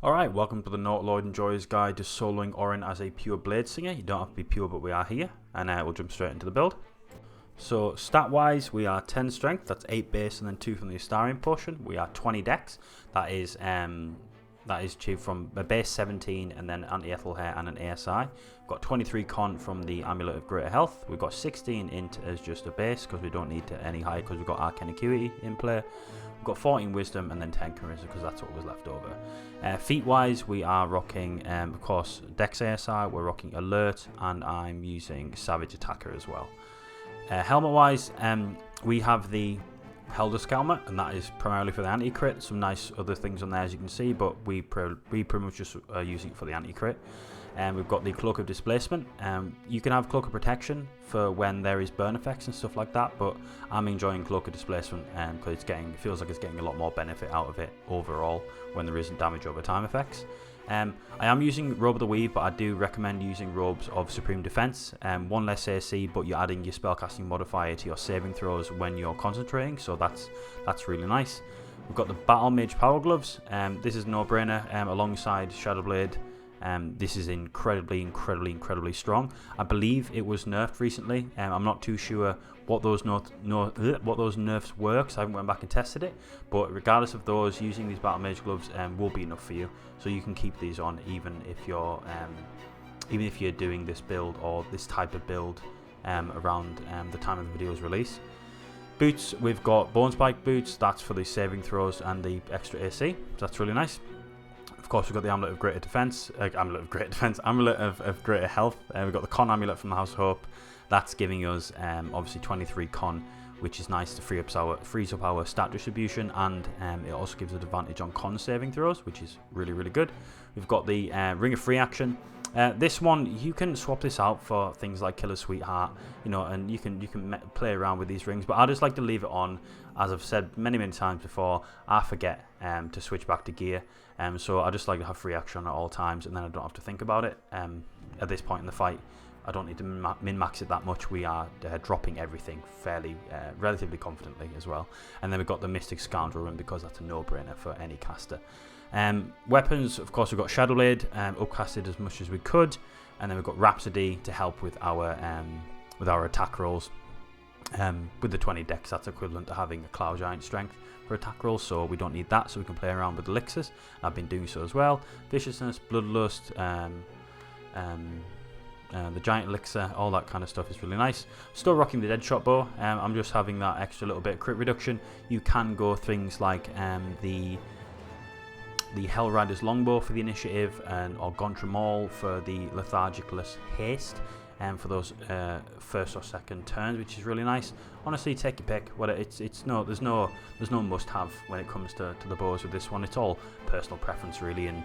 Alright, welcome to the Naught Lloyd Enjoyer's Guide to soloing Orin as a pure Bladesinger. You don't have to be pure, but we are here, and we'll jump straight into the build. So stat-wise, we are 10 strength, that's 8 base and then 2 from the Astarian portion. We are 20 dex, that is achieved from a base 17 and then anti-ethel hair and an ASI. We've got 23 con from the Amulet of Greater Health. We've got 16 int as just a base because we don't need to any higher because we've got Arcane Acuity in play. We've got 14 wisdom and then 10 charisma because that's what was left over. Feat wise, we are rocking of course dex ASI, we're rocking alert, and I'm using savage attacker as well. Helmet wise, we have the Helder's helmet, and that is primarily for the anti-crit. Some nice other things on there as you can see, but we pretty much just are using it for the anti-crit. We've got the Cloak of Displacement. You can have Cloak of Protection for when there is burn effects and stuff like that, but I'm enjoying Cloak of Displacement because it feels like it's getting a lot more benefit out of it overall when there isn't damage over time effects. I am using Robe of the Weave, but I do recommend using Robes of Supreme Defense. 1 less AC, but you're adding your spellcasting modifier to your saving throws when you're concentrating, so that's really nice. We've got the Battle Mage Power Gloves. This is a no-brainer alongside Shadowblade. This is incredibly strong. I believe it was nerfed recently. I'm not too sure what those nerfs were because I haven't went back and tested it. But regardless of those, using these Battle Mage gloves will be enough for you. So you can keep these on even if you're doing this build or this type of build around the time of the video's release. Boots, we've got Bone Spike boots. That's for the saving throws and the extra AC. So that's really nice. Of course, we've got the Amulet of Greater Defense, Amulet of Greater Health. We've got the Con Amulet from the House of Hope. That's giving us obviously 23 Con, which is nice to frees up our stat distribution, and it also gives an advantage on Con saving throws, which is really good. We've got the Ring of Free Action. This one, you can swap this out for things like Killer Sweetheart, and you can play around with these rings, but I just like to leave it on. As I've said many times before, I forget to switch back to gear, so I just like to have free action at all times, and then I don't have to think about it. At this point in the fight, I don't need to min-max it that much. We are dropping everything fairly, relatively confidently as well. And then we've got the Mystic Scoundrel Rune because that's a no-brainer for any caster. Weapons, of course, we've got Shadowblade, upcasted as much as we could, and then we've got Rhapsody to help with our attack rolls. With the 20 dex, that's equivalent to having a Cloud Giant strength for attack rolls, so we don't need that, so we can play around with elixirs. I've been doing so as well. Viciousness, Bloodlust, the Giant Elixir, all that kind of stuff is really nice. Still rocking the Deadshot Bow. I'm just having that extra little bit of crit reduction. You can go things like the Hell Rider's Longbow for the initiative, or Gontram Maul for the Lethargicless Haste. For those first or second turns, which is really nice. Honestly, take your pick. There's no must-have when it comes to the bows with this one. It's all personal preference really, and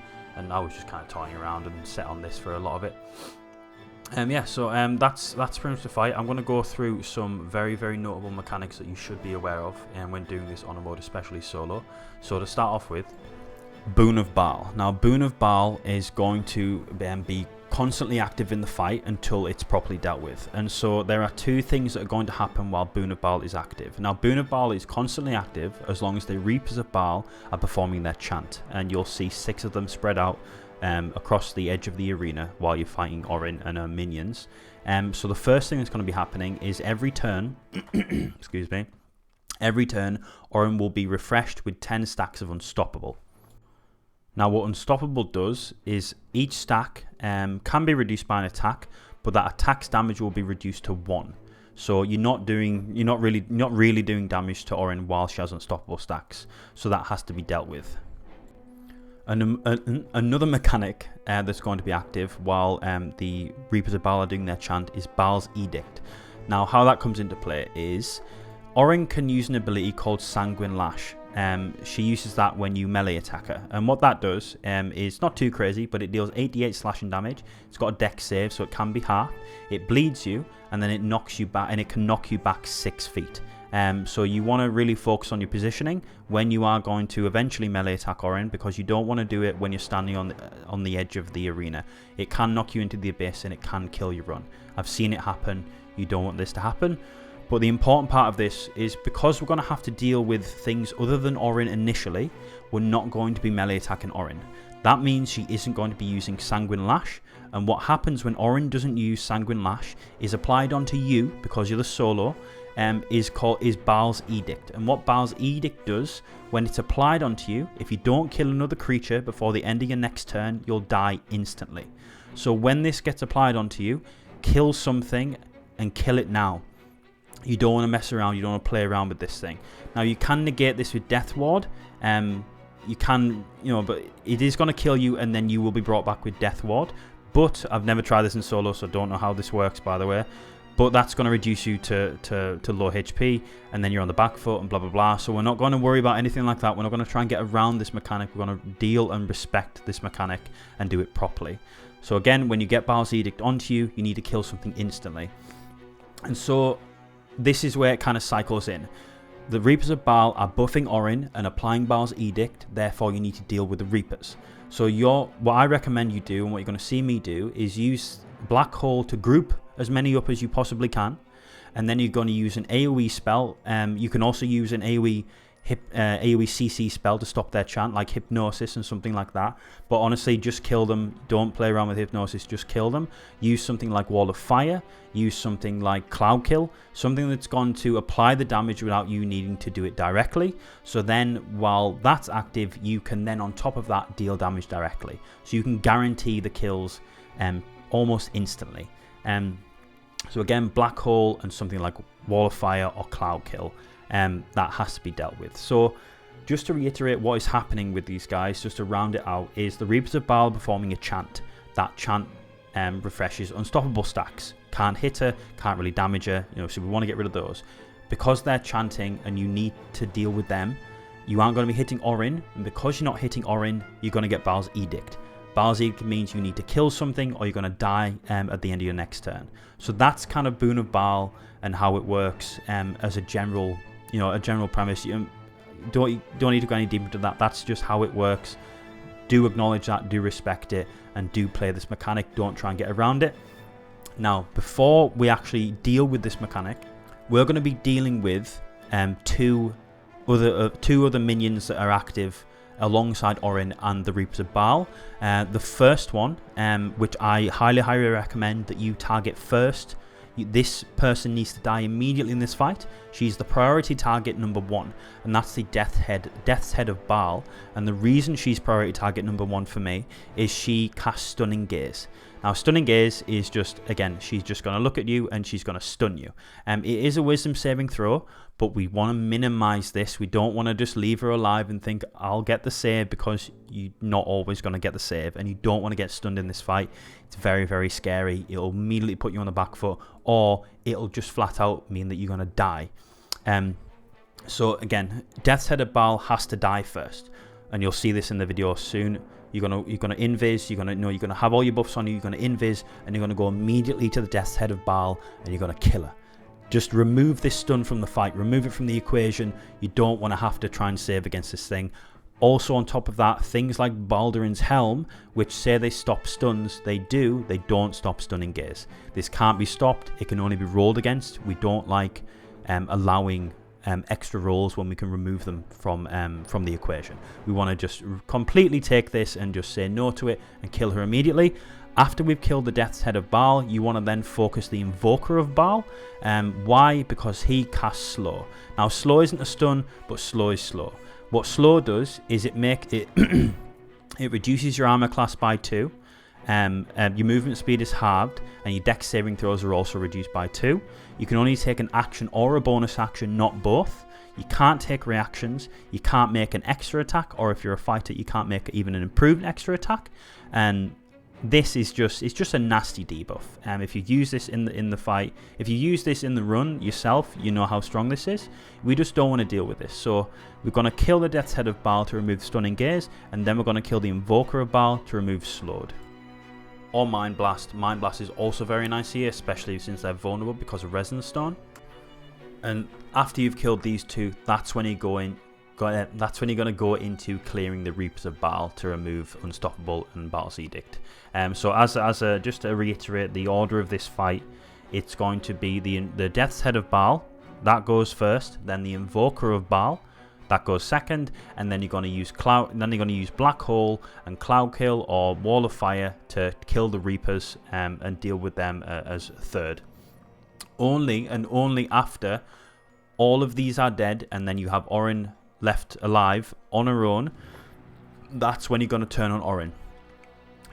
I was just kind of toying around and set on this for a lot of it. That's pretty much the fight. I'm going to go through some very notable mechanics that you should be aware of when doing this on a mode, especially solo. So to start off with, Boon of Baal. Now, Boon of Baal is going to be constantly active in the fight until it's properly dealt with, and so there are 2 things that are going to happen while Boon of Baal is active. Now, Boon of Baal is constantly active as long as the Reapers of Baal are performing their chant, and you'll see 6 of them spread out across the edge of the arena while you're fighting Orin and her minions. So the first thing that's going to be happening is every turn excuse me, every turn Orin will be refreshed with 10 stacks of Unstoppable. Now, what Unstoppable does is each stack can be reduced by an attack, but that attack's damage will be reduced to 1. So you're not really doing damage to Orin while she has Unstoppable stacks. So that has to be dealt with. Another mechanic that's going to be active while the Reapers of Baal are doing their chant is Baal's Edict. Now, how that comes into play is Orin can use an ability called Sanguine Lash. She uses that when you melee attack her, and what that does is not too crazy, but it deals 88 slashing damage. It's got a dex save, so it can be halved. It bleeds you, and then it knocks you back, and it can knock you back 6 feet. So you want to really focus on your positioning when you are going to eventually melee attack Orin, because you don't want to do it when you're standing on the edge of the arena. It can knock you into the abyss, and it can kill your run. I've seen it happen. You don't want this to happen. But the important part of this is because we're going to have to deal with things other than Orin initially, we're not going to be melee attacking Orin. That means she isn't going to be using Sanguine Lash, and what happens when Orin doesn't use Sanguine Lash is applied onto you, because you're the solo, is Baal's Edict. And what Baal's Edict does, when it's applied onto you, if you don't kill another creature before the end of your next turn, you'll die instantly. So when this gets applied onto you, kill something and kill it now. You don't want to mess around, you don't want to play around with this thing. Now you can negate this with Death Ward, you can, but it is going to kill you and then you will be brought back with Death Ward. But I've never tried this in solo, so don't know how this works, by the way. But that's going to reduce you to low HP, and then you're on the back foot and blah, blah, blah. So we're not going to worry about anything like that. We're not going to try and get around this mechanic. We're going to deal and respect this mechanic and do it properly. So again, when you get Baal's Edict onto you, you need to kill something instantly. And so this is where it kind of cycles in. The Reapers of Baal are buffing Orin and applying Baal's Edict, therefore you need to deal with the Reapers. So what I recommend you do, and what you're going to see me do, is use Black Hole to group as many up as you possibly can, and then you're going to use an AoE spell. You can also use an AoE CC spell to stop their chant, like Hypnosis and something like that. But honestly, just kill them. Don't play around with Hypnosis, just kill them. Use something like Wall of Fire, use something like Cloud Kill, something that's going to apply the damage without you needing to do it directly. So then while that's active, you can then on top of that deal damage directly. So you can guarantee the kills almost instantly. So again, Black Hole and something like Wall of Fire or Cloud Kill, that has to be dealt with. So just to reiterate what is happening with these guys, just to round it out, is the Reapers of Baal performing a chant. That chant refreshes unstoppable stacks. Can't hit her, can't really damage her, so we want to get rid of those. Because they're chanting and you need to deal with them, you aren't going to be hitting Orin, and because you're not hitting Orin, you're going to get Baal's Edict. Baal's Edict means you need to kill something or you're going to die at the end of your next turn. So that's kind of Boon of Baal and how it works as a general, a general premise. You don't need to go any deeper into that. That's just how it works. Do acknowledge that, do respect it, and do play this mechanic. Don't try and get around it. Now, before we actually deal with this mechanic, we're going to be dealing with two other minions that are active alongside Orin and the Reapers of Baal. The first one, which I highly recommend that you target first. This person needs to die immediately in this fight. She's the priority target number 1, and that's the Death's Head of Baal. And the reason she's priority target number 1 for me is she casts Stunning Gaze. Now, Stunning Gaze is just, again, she's just going to look at you and she's going to stun you. It is a wisdom saving throw, but we want to minimize this. We don't want to just leave her alive and think, I'll get the save, because you're not always going to get the save, and you don't want to get stunned in this fight. It's very, very scary. It'll immediately put you on the back foot, or it'll just flat out mean that you're going to die. So again, Death's Head of Baal has to die first, and you'll see this in the video soon. You're gonna invis. You're gonna have all your buffs on you. You're gonna invis, and you're gonna go immediately to the Death's Head of Baal, and you're gonna kill her. Just remove this stun from the fight. Remove it from the equation. You don't want to have to try and save against this thing. Also, on top of that, things like Balduran's Helm, which say they stop stuns, they do. They don't stop Stunning Gaze. This can't be stopped. It can only be rolled against. We don't like allowing extra rolls when we can remove them from the equation. We want to just completely take this and just say no to it and kill her immediately. After we've killed the Death's Head of Baal, you want to then focus the Invoker of Baal. Why? Because he casts Slow. Now, Slow isn't a stun, but Slow is slow. What Slow does is it reduces your armor class by 2. Your movement speed is halved, and your dex saving throws are also reduced by 2. You can only take an action or a bonus action, not both. You can't take reactions. You can't make an extra attack, or if you're a fighter, you can't make even an improved extra attack. And this is just a nasty debuff. If you use this in the fight, if you use this in the run yourself, you know how strong this is. We just don't want to deal with this. So we're going to kill the Death's Head of Baal to remove Stunning Gaze, and then we're going to kill the Invoker of Baal to remove Slowed. Or Mind Blast. Mind Blast is also very nice here, especially since they're vulnerable because of Resonance Stone. And after you've killed these two, that's when you're going to go into clearing the Reapers of Baal to remove Unstoppable and Baal's Edict. So just to reiterate the order of this fight, it's going to be the Death's Head of Baal, that goes first, then the Invoker of Baal, That goes second, and then you're going to use Black Hole and Cloud Kill or Wall of Fire to kill the Reapers and deal with them as third. Only and only after all of these are dead, and then you have Orin left alive on her own, that's when you're going to turn on Orin.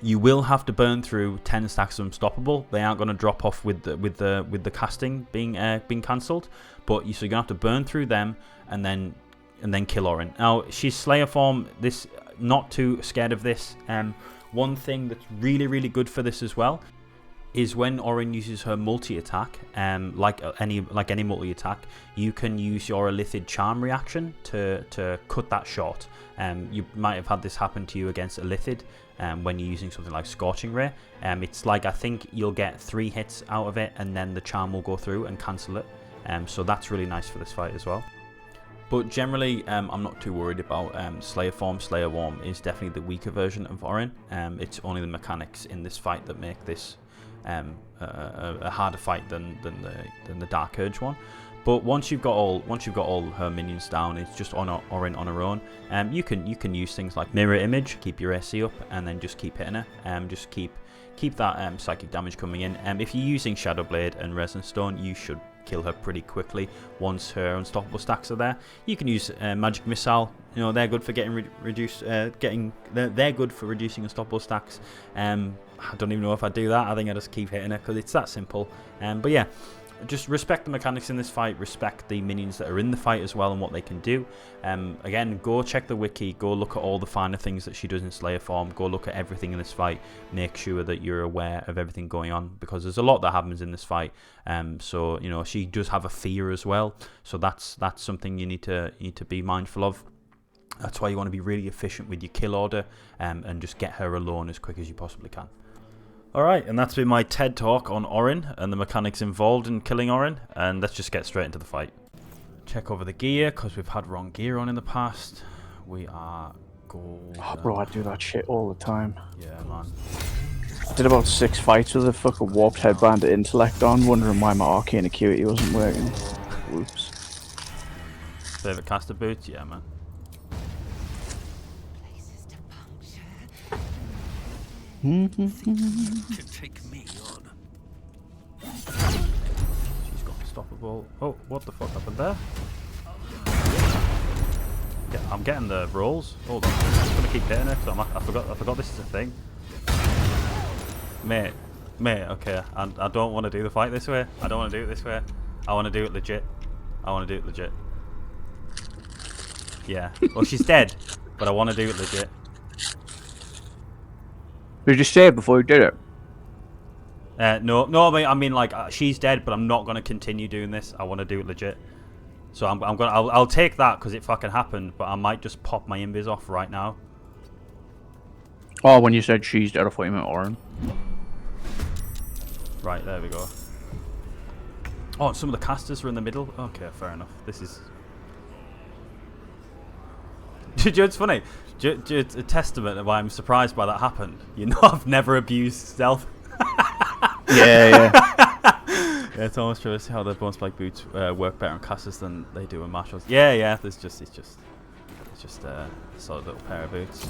You will have to burn through 10 stacks of Unstoppable. They aren't going to drop off with the casting being cancelled, but so you're going to have to burn through them and then kill Orin. Now she's Slayer form. This, not too scared of this. One thing that's really good for this as well is when Orin uses her multi-attack, like any multi-attack, you can use your Illithid Charm reaction to cut that short. You might have had this happen to you against Illithid when you're using something like Scorching Ray. It's like, I think you'll get 3 hits out of it, and then the charm will go through and cancel it. So that's really nice for this fight as well. But generally, I'm not too worried about Slayer form. Slayer form is definitely the weaker version of Orin. It's only the mechanics in this fight that make this a harder fight than the Dark Urge one. But once you've got all her minions down, it's just on Orin on her own. You can use things like Mirror Image, keep your AC up, and then just keep hitting her. Just keep that psychic damage coming in. If you're using Shadow Blade and Resonance Stone, you should kill her pretty quickly once her Unstoppable stacks are there. You can use Magic Missile. You know, they're good for getting they're good for reducing Unstoppable stacks. I don't even know if I do that. I think I just keep hitting her because it's that simple. But yeah, just respect the mechanics in this fight, respect the minions that are in the fight as well and what they can do. Again, go check the wiki, go look at all the finer things that she does in Slayer form, go look at everything in this fight, make sure that you're aware of everything going on, because there's a lot that happens in this fight. So, you know, she does have a fear as well, so that's something you need to be mindful of. That's why you want to be really efficient with your kill order, and just get her alone as quick as you possibly can. Alright, and that's been my TED Talk on Orin and the mechanics involved in killing Orin, and let's just get straight into the fight. Check over the gear, because we've had wrong gear on in the past. We are gold. Oh, bro, I do that shit all the time. Yeah, man. I did about 6 fights with a fucking warped headband of intellect on, wondering why my arcane acuity wasn't working. Whoops. Favourite caster boots? Yeah, man. To take me on. She's got Unstoppable. Oh, what the fuck happened there? Yeah, I'm getting the rolls. Hold on, I'm just gonna keep hitting her because I forgot this is a thing. Mate, okay, I don't want to do the fight this way. I don't want to do it this way. I want to do it legit. Yeah. Well, she's dead, but I want to do it legit. Did you say it before you did it? No, I mean like she's dead, but I'm not gonna continue doing this. I want to do it legit. So I'll take that because it fucking happened, but I might just pop my invis off right now. Oh, when you said she's dead, I thought you meant Orin. Right, there we go. Oh, some of the casters are in the middle. Okay, fair enough. This is. It's funny. It's a testament of why I'm surprised by that happened. You know, I've never abused stealth. Yeah. Yeah, it's almost true. It's how the bone spike boots work better on casters than they do on marshals. Yeah. It's just a solid little pair of boots.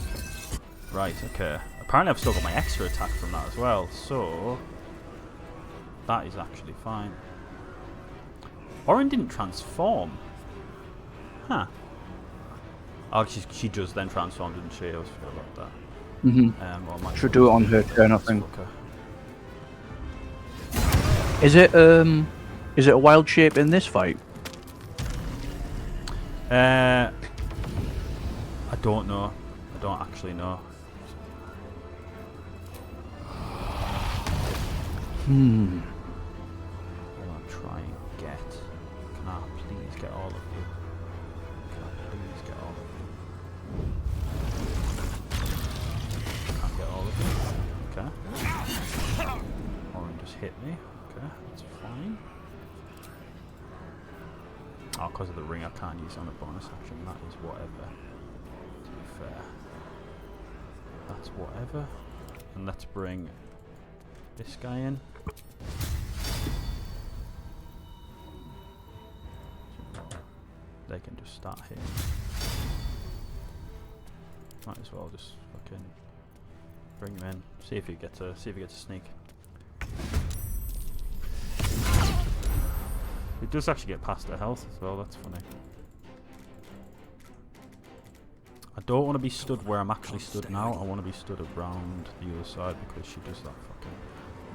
Right. Okay. Apparently, I've still got my extra attack from that as well. So that is actually fine. Orin didn't transform. Huh. Oh, she does then transform, didn't she? I always forgot about that. Well, should do it on her turn, I think. Okay. Is it a wild shape in this fight? I don't know. I don't actually know. Hmm. What I'll try and get. Can I please get all of you? Can I please get all of you? Can't get all of you. Okay. Orin just hit me. Okay, that's fine. Oh, because of the ring I can't use on a bonus action. That is whatever. To be fair. That's whatever. And let's bring this guy in. They can just start hitting. Might as well just fucking bring him in. See if he gets a sneak. He does actually get past their health as well. That's funny. I don't want to be stood where I'm actually stood now. I want to be stood around the other side because she does that fucking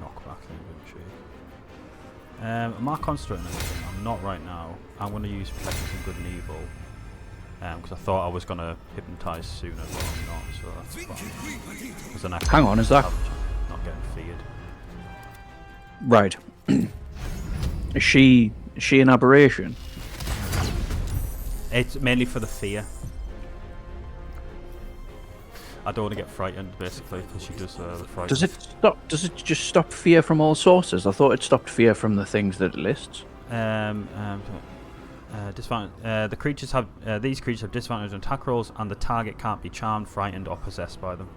knockback thing, doesn't she? Am I concentrating on anything? I'm not right now. I'm going to use Protecting Good and Evil. Because I thought I was going to hypnotise sooner, but I'm not, so that's fine. Hang on, is that... Not getting feared. Right. Is she an aberration? It's mainly for the fear. I don't want to get frightened, basically, because she does the frighten. Does it stop? Does it just stop fear from all sources? I thought it stopped fear from the things that it lists. The creatures have these creatures have disadvantage on attack rolls, and the target can't be charmed, frightened, or possessed by them.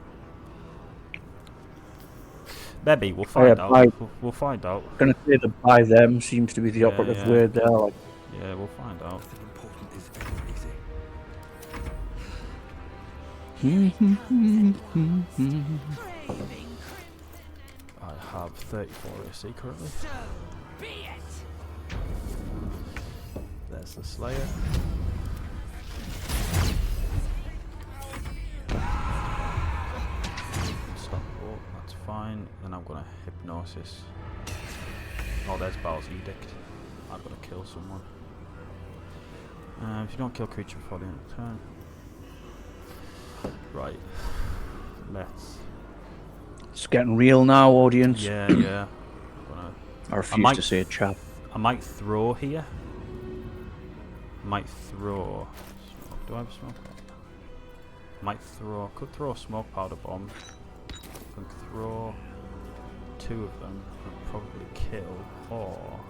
Maybe we'll find out. We'll find out. I'm gonna say that by them seems to be the operative word there. Like. Yeah, we'll find out. Nothing important is ever easy. I have 34 AC currently. There's the Slayer. Unstoppable, that's fine. Then I'm gonna Hypnosis. Oh, there's Baal's Edict. I've got to kill someone. If you don't kill creature before the end of the turn. Right. Let's. It's getting real now, audience. Yeah, yeah. I refuse to say it, chap. I might throw here. Might throw. Smoke. Do I have smoke? Might throw. Could throw a smoke powder bomb. Could throw 2 of them. Could probably kill. Or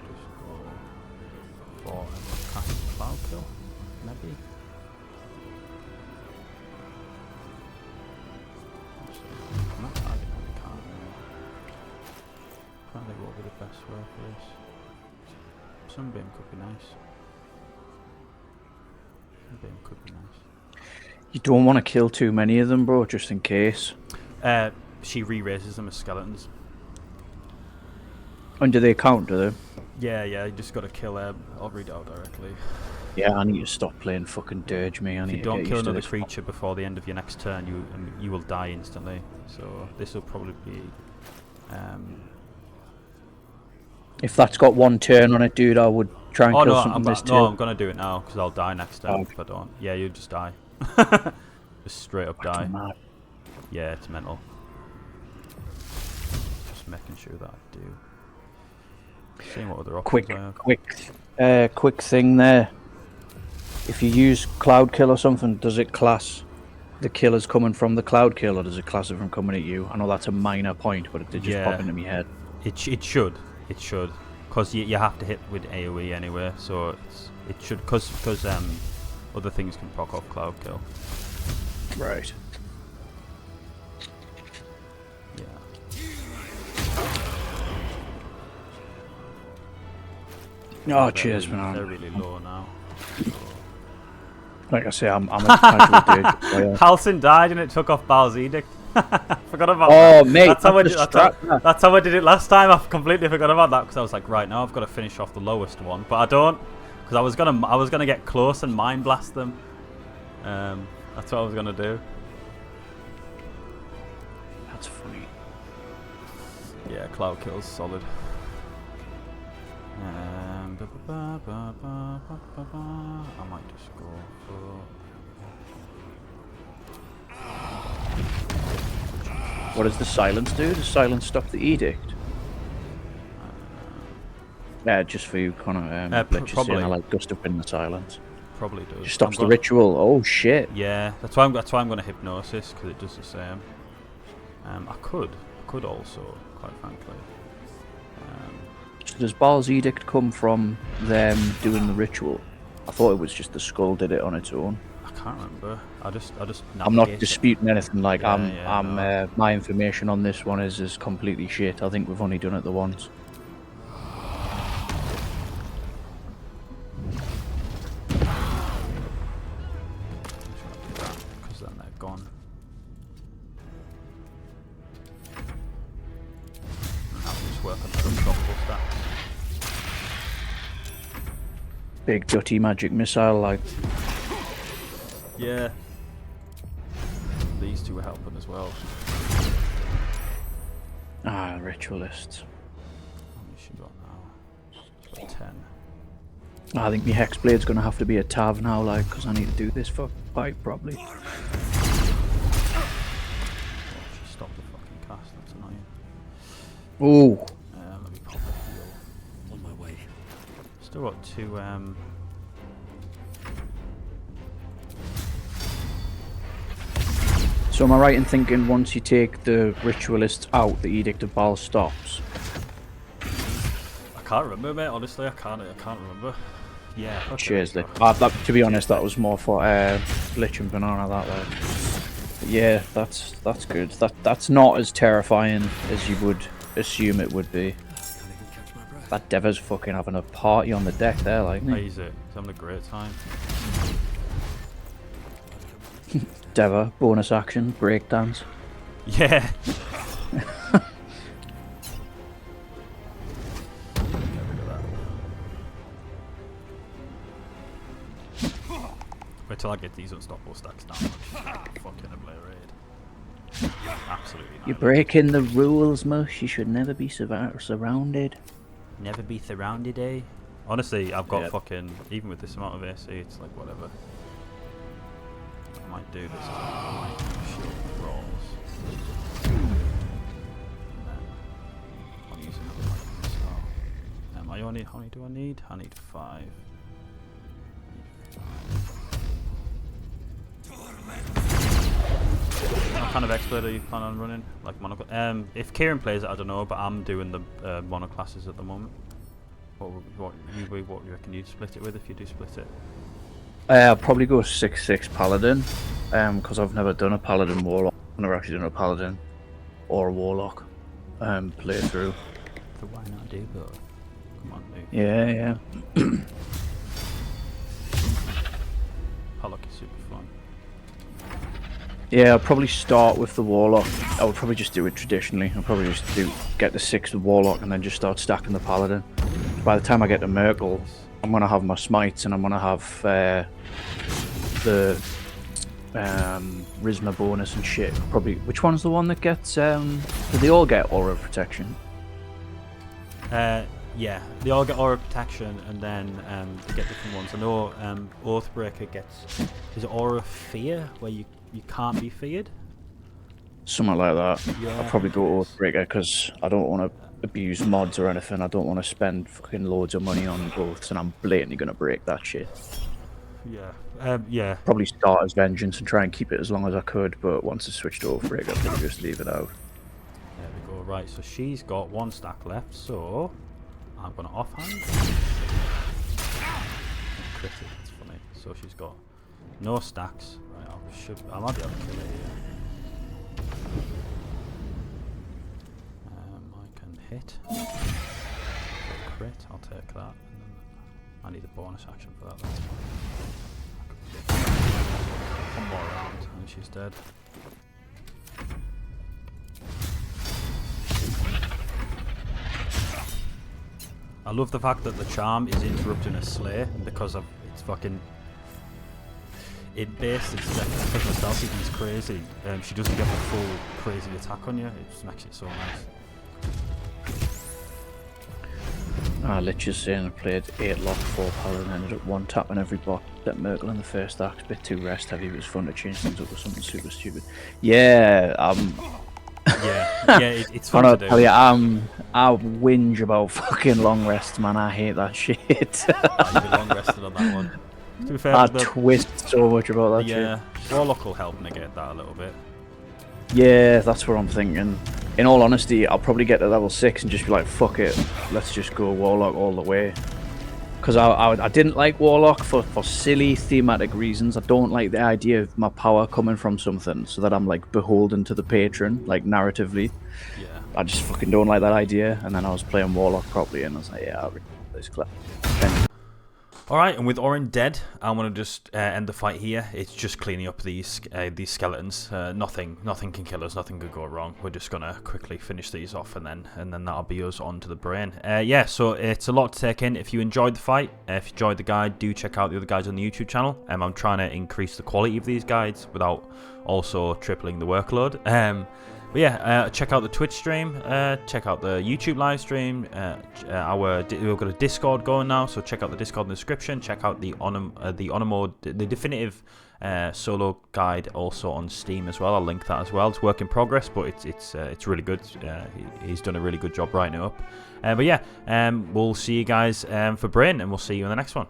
just go for cast cloud kill. Maybe. I'm not targeting any card now. Can't think what would be the best way for this. Sunbeam could be nice. Sunbeam could be nice. You don't want to kill too many of them, bro, just in case. She re-raises them as skeletons. And do they count, do they? Yeah, you just got to kill I'll read it out directly. Yeah, I need to stop playing fucking Dirge, me. If you don't kill another creature before the end of your next turn, you will die instantly. So this will probably be. If that's got 1 turn on it, dude, I would try and kill something this turn. No, I'm gonna do it now because I'll die next turn if I don't. Yeah, you just die. Just straight up die. Mad. Yeah, it's mental. Just making sure that I do. Seeing what other options I have. Quick thing there. If you use Cloud Kill or something, does it class the killers coming from the Cloud Kill, or does it class it from coming at you? I know that's a minor point, but it did just pop into my head. It should, because you have to hit with AOE anyway, so it should, because other things can proc off Cloud Kill. Right. Yeah. Oh, cheers, man. They're really low now. Like I say, I'm a casual Dirge player. Halcyon died and it took off Baal's Edict. Forgot about that. Oh, mate, that's how I did it last time. I completely forgot about that because I was like, right now I've got to finish off the lowest one, but I don't, because I was gonna get close and mind blast them. That's what I was gonna do. That's funny. Yeah, Cloud Kill's solid. I might just go for. What does the silence do? Does silence stop the edict? Yeah, just for you, Connor. Probably. I like Gust of Wind in the silence. Probably does. Just stops the ritual. Oh shit. Yeah, that's why I'm going to hypnosis, because it does the same. I could also, quite frankly. So does Baal's Edict come from them doing the ritual? I thought it was just the skull did it on its own. I can't remember. I just. I'm not disputing anything. Like my information on this one is completely shit. I think we've only done it the once. Because then they're Big dirty magic missile, like. Yeah. These two are helping as well. Ah, ritualists. How many she got now? She's got 10. I think my Hexblade's gonna have to be a Tav now, like, because I need to do this for fight properly. Oh, she stopped the fucking cast, that's annoying. Ooh. Let me pop a heal. On my way. Still got 2, So am I right in thinking once you take the ritualists out, the Edict of Baal stops? I can't remember, mate, honestly, I can't remember. Yeah. Okay. Cheers, Lich. To be honest, that was more for Lich and Banana, that way. But yeah, that's good. That's not as terrifying as you would assume it would be. Can't even catch my breath. That Deva's fucking having a party on the deck there, like, isn't he? He's having a great time. Deva, bonus action, breakdance. Yeah. Wait till I get these unstoppable stacks down. Fucking obliterate. Absolutely. You're breaking the rules, Mush. You should never be surrounded. Never be surrounded, eh? Honestly, I've got Yeah. fucking, even with this amount of AC, it's like whatever. I might do this. I might shield rolls. And then I'll use another one as well. How many do I need? I need 5. What kind of expert are you planning on running? Like mono? If Kieran plays it, I don't know, but I'm doing the mono classes at the moment. What do you reckon you'd split it with if you do split it? I'll probably go 6/6 Paladin, because I've never done a Paladin Warlock. I've never actually done a Paladin or a Warlock playthrough. So why not do both? Come on, dude. Yeah. Pollock is super fun. Yeah, I'll probably start with the Warlock. I would probably just do it traditionally. I'll probably just get the 6th Warlock and then just start stacking the Paladin. By the time I get to Merkel, I'm going to have my smites and I'm going to have the Rizma bonus and shit. Probably. Which one's the one that gets... do they all get Aura Protection? Yeah, they all get Aura Protection and then they get different ones. I know Oathbreaker gets... Is it Aura Fear, where you can't be feared? Something like that. Yeah, I'll probably go Oathbreaker because I don't want to abuse mods or anything. I don't want to spend fucking loads of money on both, and I'm blatantly going to break that shit. Yeah. Yeah. Probably start as Vengeance and try and keep it as long as I could, but once it's switched to Oathbreaker, I'll probably just leave it out. There we go. Right, so she's got 1 stack left, so I'm going to offhand. Crit it, that's funny. So she's got no stacks. Right, I might be able to kill her here. I can hit. Crit, I'll take that. And then I need a bonus action for that. That's fine. One more round and she's dead. I love the fact that the charm is interrupting a slay because of it's fucking. It based its deck because the stealthy is crazy. She doesn't get the full crazy attack on you. It just makes it so nice. Lich is saying I played 8 lock 4 Paladin, ended up 1 tapping every bot. Set Merkel in the first act, bit too rest heavy. It was fun to change things up with something super stupid. Yeah, It's fun to do. Tell you, I whinge about fucking long rests, man. I hate that shit. You've been long rested on that one. To be fair, I twist so much about that yeah, Warlock will help negate that a little bit. Yeah, that's what I'm thinking. In all honesty, I'll probably get to level 6 and just be like, fuck it, let's just go Warlock all the way. Because I didn't like Warlock for silly thematic reasons. I don't like the idea of my power coming from something so that I'm like beholden to the patron, like narratively. Yeah. I just fucking don't like that idea. And then I was playing Warlock properly and I was like, yeah, I'll this clap. Alright, and with Orin dead, I want to just end the fight here. It's just cleaning up these skeletons. Nothing can kill us, nothing could go wrong. We're just going to quickly finish these off, and then that'll be us on to the brain. Yeah, so it's a lot to take in. If you enjoyed the fight, if you enjoyed the guide, do check out the other guides on the YouTube channel. I'm trying to increase the quality of these guides without also tripling the workload. But yeah, check out the Twitch stream, check out the YouTube live stream. We've got a Discord going now, so check out the Discord in the description. Check out the definitive solo guide also on Steam as well. I'll link that as well. It's work in progress, but it's really good. He's done a really good job writing it up. But yeah, we'll see you guys for Brain, and we'll see you in the next one.